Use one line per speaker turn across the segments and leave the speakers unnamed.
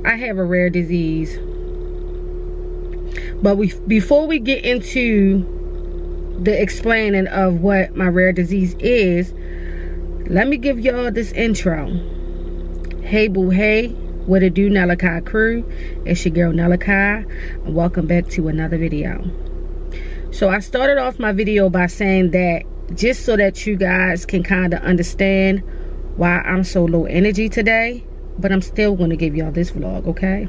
I have a rare disease. But before we get into the explaining of what my rare disease is, let me give y'all this intro. Hey boo hey, what it do, Nella Kai crew? It's your girl Nella Kai, and welcome back to another video. So I started off my video by saying that just so that you guys can kind of understand why I'm so low energy today, but I'm still going to give y'all this vlog, okay?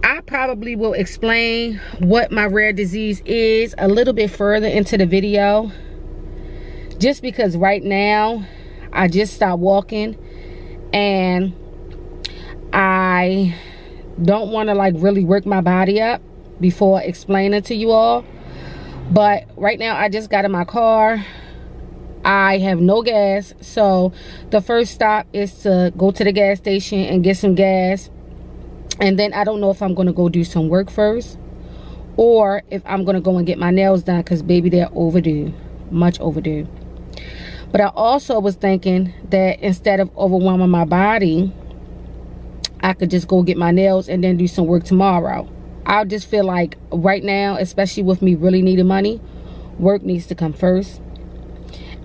I probably will explain what my rare disease is a little bit further into the video, just because right now I just stopped walking and I don't want to like really work my body up before explaining to you all. But right now I just got in my car. I have no gas, so the first stop is to go to the gas station and get some gas. And then I don't know if I'm going to go do some work first or if I'm going to go and get my nails done, because baby, they're overdue, much overdue. But I also was thinking that instead of overwhelming my body, I could just go get my nails and then do some work tomorrow. I just feel like right now, especially with me really needing money, work needs to come first.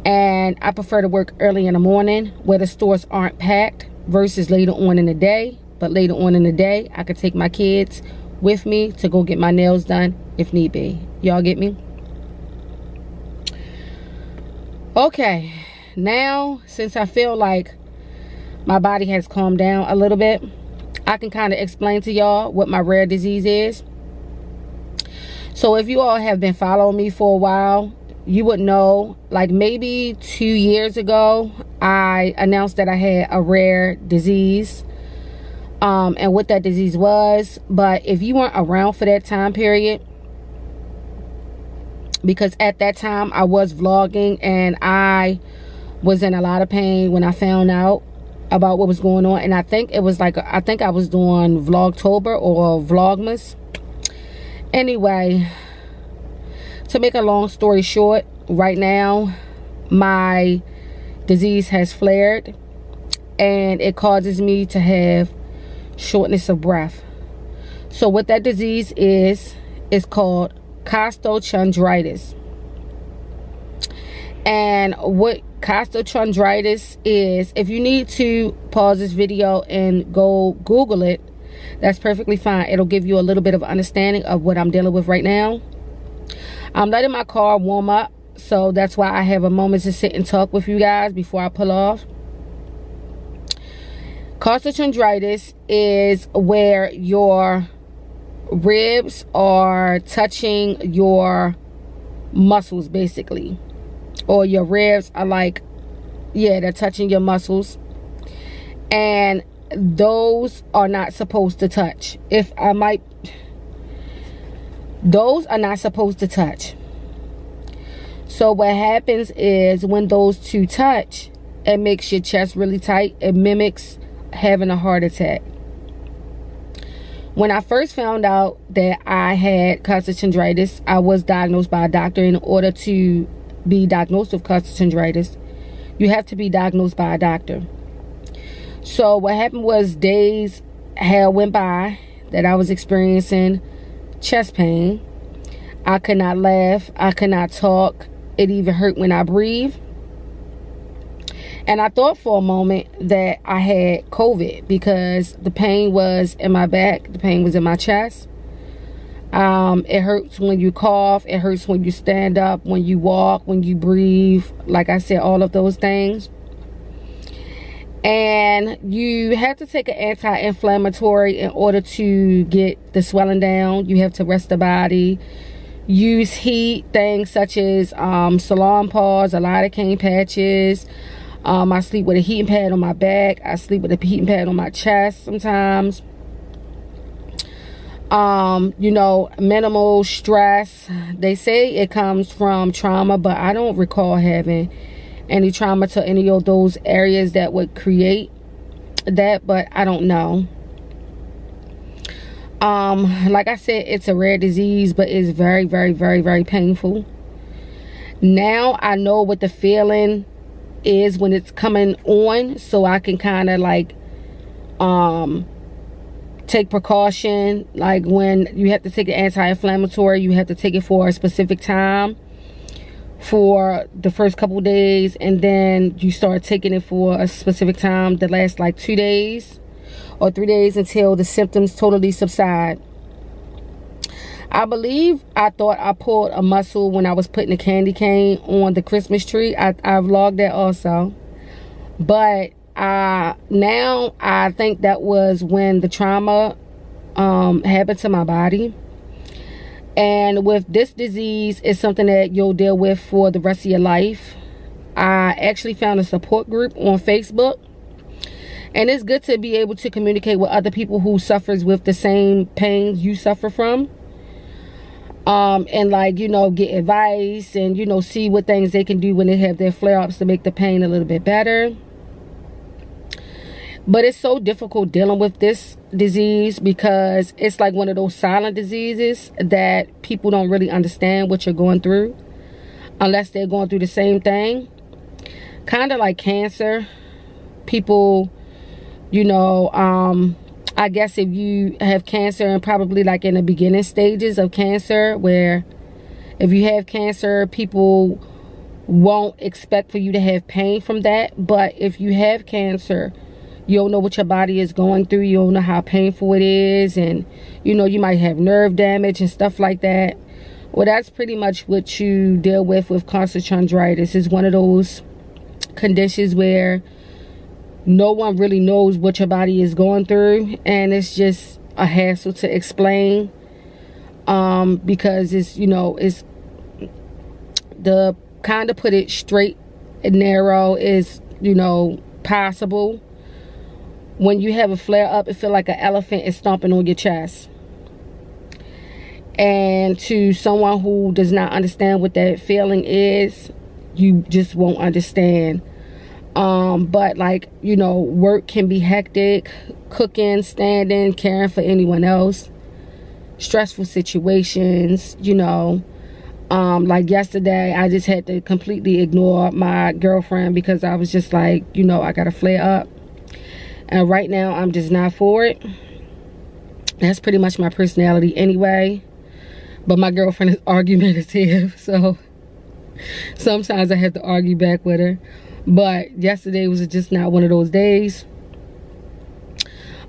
And I prefer to work early in the morning where the stores aren't packed versus later on in the day. But later on in the day, I could take my kids with me to go get my nails done if need be. Y'all get me? Okay, now since I feel like my body has calmed down a little bit, I can kind of explain to y'all what my rare disease is. So if you all have been following me for a while, you would know, like maybe 2 years ago, I announced that I had a rare disease and what that disease was. But if you weren't around for that time period, because at that time I was vlogging and I was in a lot of pain when I found out about what was going on. And I think it was like, I think I was doing Vlogtober or Vlogmas. Anyway, to make a long story short, right now my disease has flared and it causes me to have shortness of breath. So what that disease is called costochondritis. And what costochondritis is, if you need to pause this video and go Google it, that's perfectly fine. It'll give you a little bit of understanding of what I'm dealing with right now. I'm letting my car warm up, so that's why I have a moment to sit and talk with you guys before I pull off. Costochondritis is where your ribs are touching your muscles, basically. Or your ribs are like, yeah, they're touching your muscles. And those are not supposed to touch. Those are not supposed to touch. So what happens is when those two touch, it makes your chest really tight. It mimics having a heart attack. When I first found out that I had costochondritis, I was diagnosed by a doctor. In order to be diagnosed with costochondritis, you have to be diagnosed by a doctor. So what happened was, days had went by that I was experiencing chest pain. I could not laugh. I could not talk. It even hurt when I breathe. And I thought for a moment that I had COVID because the pain was in my back. The pain was in my chest. It hurts when you cough. It hurts when you stand up, when you walk, when you breathe. Like I said, all of those things. And you have to take an anti-inflammatory in order to get the swelling down. You have to rest the body. Use heat, things such as Salon Paws, lidocaine patches. I sleep with a heating pad on my back. I sleep with a heating pad on my chest sometimes. You know, minimal stress. They say it comes from trauma, but I don't recall having any trauma to any of those areas that would create that, but I don't know. Like I said, it's a rare disease, but it's very, very, very, very painful. Now I know what the feeling is when it's coming on, so I can kind of like take precaution. Like when you have to take an anti-inflammatory, you have to take it for a specific time for the first couple of days, and then you start taking it for a specific time that lasts like 2 days or 3 days until the symptoms totally subside. I believe I thought I pulled a muscle when I was putting a candy cane on the Christmas tree. I vlogged that also. But now I think that was when the trauma happened to my body. And with this disease, it's something that you'll deal with for the rest of your life. I actually found a support group on Facebook. And it's good to be able to communicate with other people who suffers with the same pains you suffer from. And like, you know, get advice and, you know, see what things they can do when they have their flare-ups to make the pain a little bit better. But it's so difficult dealing with this disease because it's like one of those silent diseases that people don't really understand what you're going through unless they're going through the same thing. Kind of like cancer. People, you know, I guess if you have cancer and probably like in the beginning stages of cancer, where if you have cancer, people won't expect for you to have pain from that. But if you have cancer, you don't know what your body is going through. You don't know how painful it is. And, you know, you might have nerve damage and stuff like that. Well, that's pretty much what you deal with costochondritis. It's one of those conditions where no one really knows what your body is going through. And it's just a hassle to explain. Because it's, you know, it's the kind of put it straight and narrow is, you know, possible. When you have a flare up, it feels like an elephant is stomping on your chest. And to someone who does not understand what that feeling is, you just won't understand. But like, you know, work can be hectic, cooking, standing, caring for anyone else, stressful situations, you know. Like yesterday, I just had to completely ignore my girlfriend because I was just like, you know, I got to flare up. And right now, I'm just not for it. That's pretty much my personality anyway. But my girlfriend is argumentative. So sometimes I have to argue back with her. But yesterday was just not one of those days.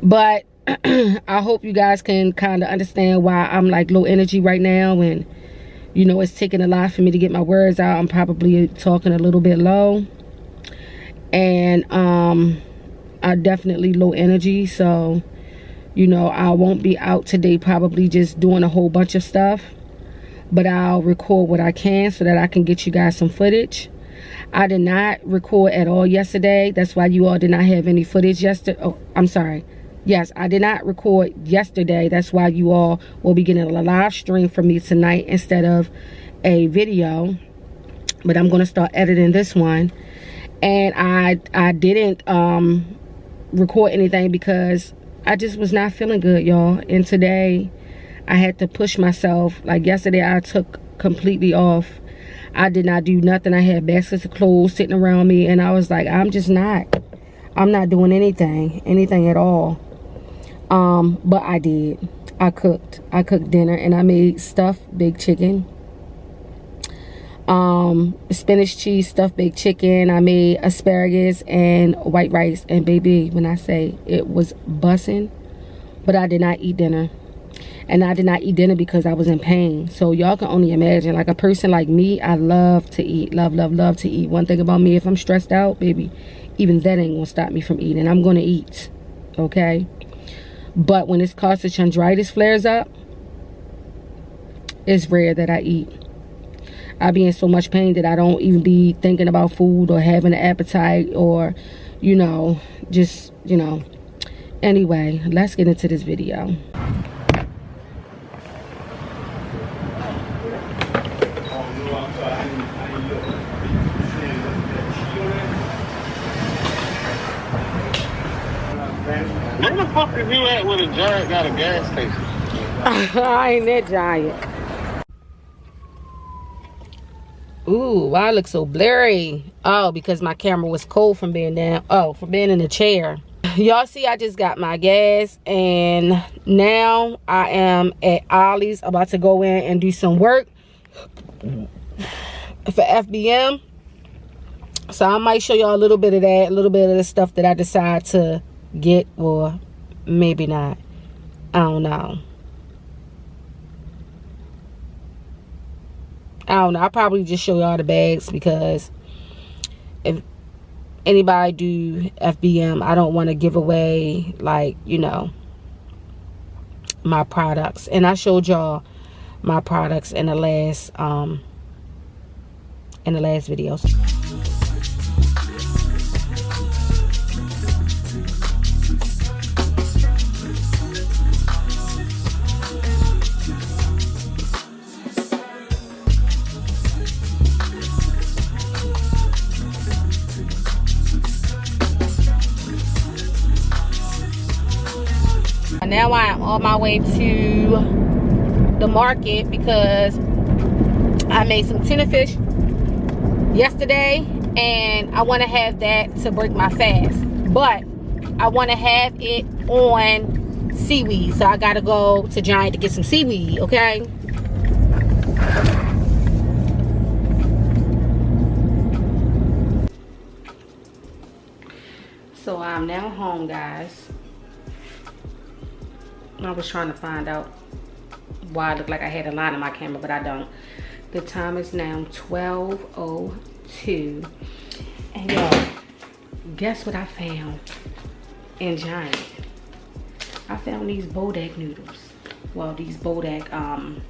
But I hope you guys can kind of understand why I'm like low energy right now. And, you know, it's taking a lot for me to get my words out. I'm probably talking a little bit low. And, I'm definitely low energy, so you know I won't be out today probably just doing a whole bunch of stuff, but I'll record what I can so that I can get you guys some footage. I did not record at all yesterday. That's why you all did not have any footage yesterday. Oh, I'm sorry. Yes, I did not record yesterday. That's why you all will be getting a live stream from me tonight instead of a video. But I'm going to start editing this one. And I didn't record anything because I just was not feeling good, y'all. And today I had to push myself. Like yesterday I took completely off. I did not do nothing. I had baskets of clothes sitting around me and I was like, I'm not doing anything at all. But I did. I cooked dinner and I made stuffed baked chicken, spinach cheese stuffed baked chicken. I made asparagus and white rice, and baby, when I say it was bussin', but I did not eat dinner. And I did not eat dinner because I was in pain. So y'all can only imagine, like a person like me, I love to eat, love to eat. One thing about me, if I'm stressed out, baby, even that ain't gonna stop me from eating. I'm gonna eat, okay? But when this costochondritis flares up, it's rare that I eat. I be in so much pain that I don't even be thinking about food or having an appetite or, you know, just, you know. Anyway, let's get into this video.
Where the fuck is you at with a Giant got a gas station?
I ain't that Giant. Ooh, why I look so blurry? Oh, because my camera was cold from being down. Oh, from being in the chair. Y'all see, I just got my gas, and now I am at Ollie's about to go in and do some work for FBM. So I might show y'all a little bit of that, a little bit of the stuff that I decide to get, or maybe not. I don't know. I'll probably just show y'all the bags, because if anybody do FBM, I don't want to give away, like, you know, my products. And I showed y'all my products in the last videos. Now I am on my way to the market because I made some tuna fish yesterday, and I want to have that to break my fast, but I want to have it on seaweed, so I gotta go to Giant to get some seaweed. Okay, so I'm now home, guys. I was trying to find out why I look like I had a line in my camera, but I don't. The time is now 12:02. And y'all, guess what I found in Giant? I found these Bodak noodles. Well, these Bodak, I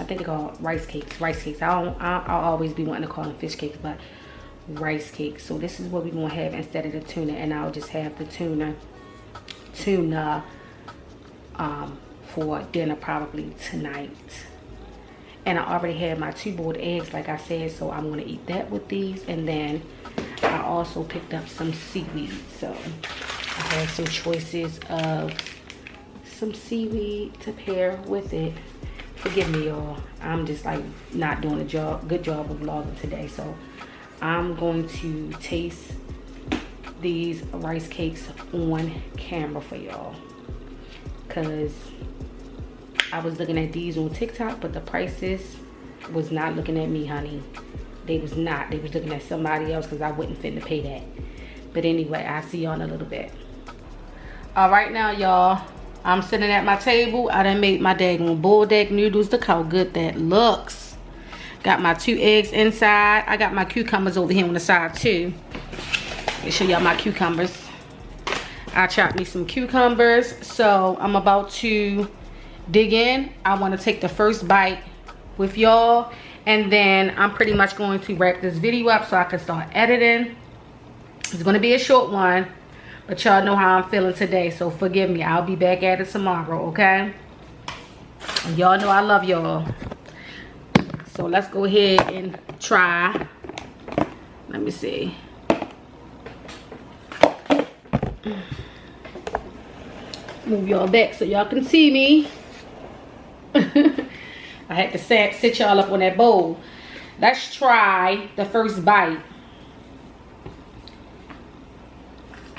think they're called rice cakes. Rice cakes. I'll always be wanting to call them fish cakes, but rice cakes. So this is what we're gonna have instead of the tuna, and I'll just have the tuna for dinner probably tonight. And I already had my 2 boiled eggs, like I said, so I'm gonna eat that with these. And then I also picked up some seaweed, so I have some choices of some seaweed to pair with it. Forgive me, y'all, I'm just like not doing a good job of vlogging today. So I'm going to taste these rice cakes on camera for y'all, because I was looking at these on TikTok, but the prices was not looking at me, honey. They was not. They was looking at somebody else, because I wouldn't fit to pay that. But anyway, I'll see y'all in a little bit. All right, now, y'all, I'm sitting at my table. I done made my daggone Bodak noodles. Look how good that looks. Got my 2 eggs inside. I got my cucumbers over here on the side too. Let me show y'all my cucumbers. I chopped me some cucumbers, so I'm about to dig in. I want to take the first bite with y'all, and then I'm pretty much going to wrap this video up so I can start editing. It's going to be a short one, but y'all know how I'm feeling today, so forgive me. I'll be back at it tomorrow, okay? And y'all know I love y'all. So let's go ahead and try. Let me see. Move y'all back so y'all can see me. I had to sit y'all up on that bowl. Let's try the first bite.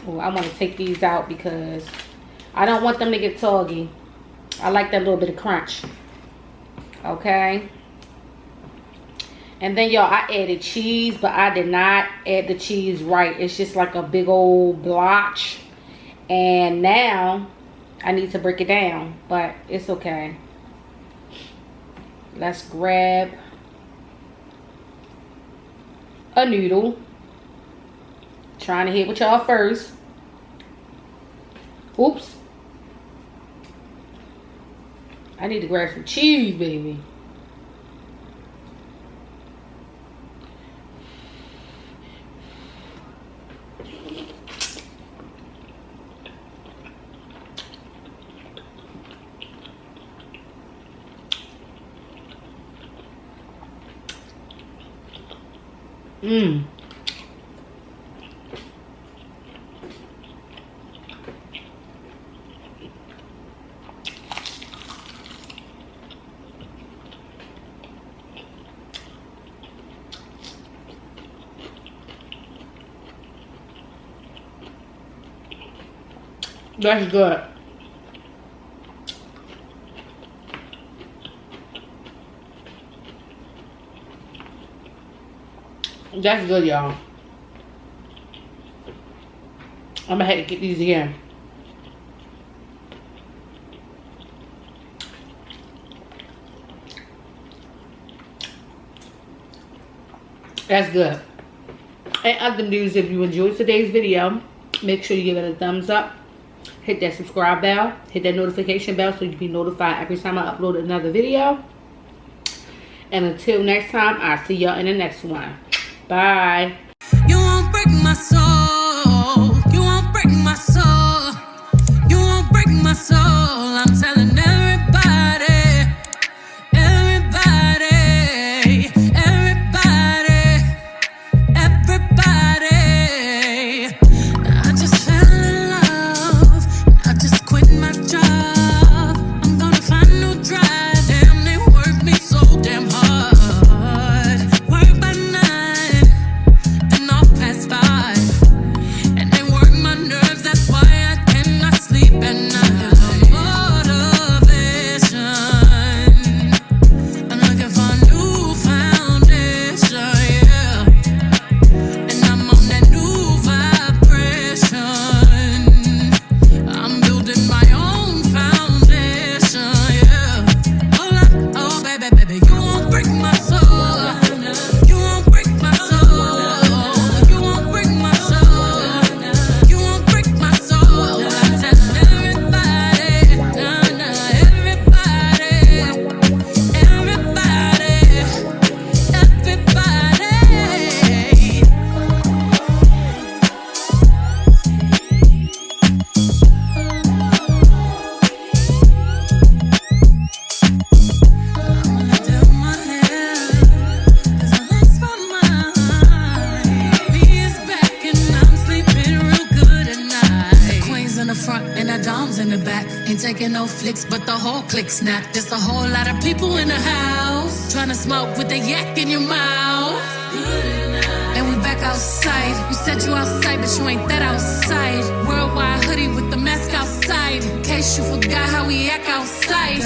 Oh, I want to take these out because I don't want them to get soggy. I like that little bit of crunch. Okay. And then y'all, I added cheese, but I did not add the cheese right. It's just like a big old blotch. And now I need to break it down, but it's okay. Let's grab a noodle. Trying to hit with y'all first. Oops. I need to grab some cheese, baby. Mmm. That's good. That's good, y'all. I'm gonna have to get these again. That's good. And other news, if you enjoyed today's video, make sure you give it a thumbs up. Hit that subscribe bell. Hit that notification bell so you can be notified every time I upload another video. And until next time, I'll see y'all in the next one. Bye.
You won't break my soul. You won't break my soul. You won't break my soul. I'm telling everybody, everybody, everybody, everybody. I just fell in love. I just quit my job. I'm gonna find a new drive. Damn, they work me so damn hard. Work by night and off past 5. And they work my nerves, that's why I cannot sleep at night. Motivation. I'm looking for a new foundation, yeah. And I'm on that new vibration. I'm building my own foundation, yeah. Hold up, oh baby, baby, you won't break my soul. You won't break my soul. You won't break my soul. You won't break my soul. I'm telling everybody, nah, nah, everybody, everybody, everybody. I'ma do my hair, 'cause I lost my mind. B is back and I'm sleeping real good at night. The queen's in the front and the dom's in the back. Ain't taking no flicks, but the whole click snap. There's a whole lot of people in the house trying to smoke with the yak in your mouth. And we back outside. You said you outside, but you ain't that outside. Worldwide hoodie with the mask outside. In case you forgot how we act outside.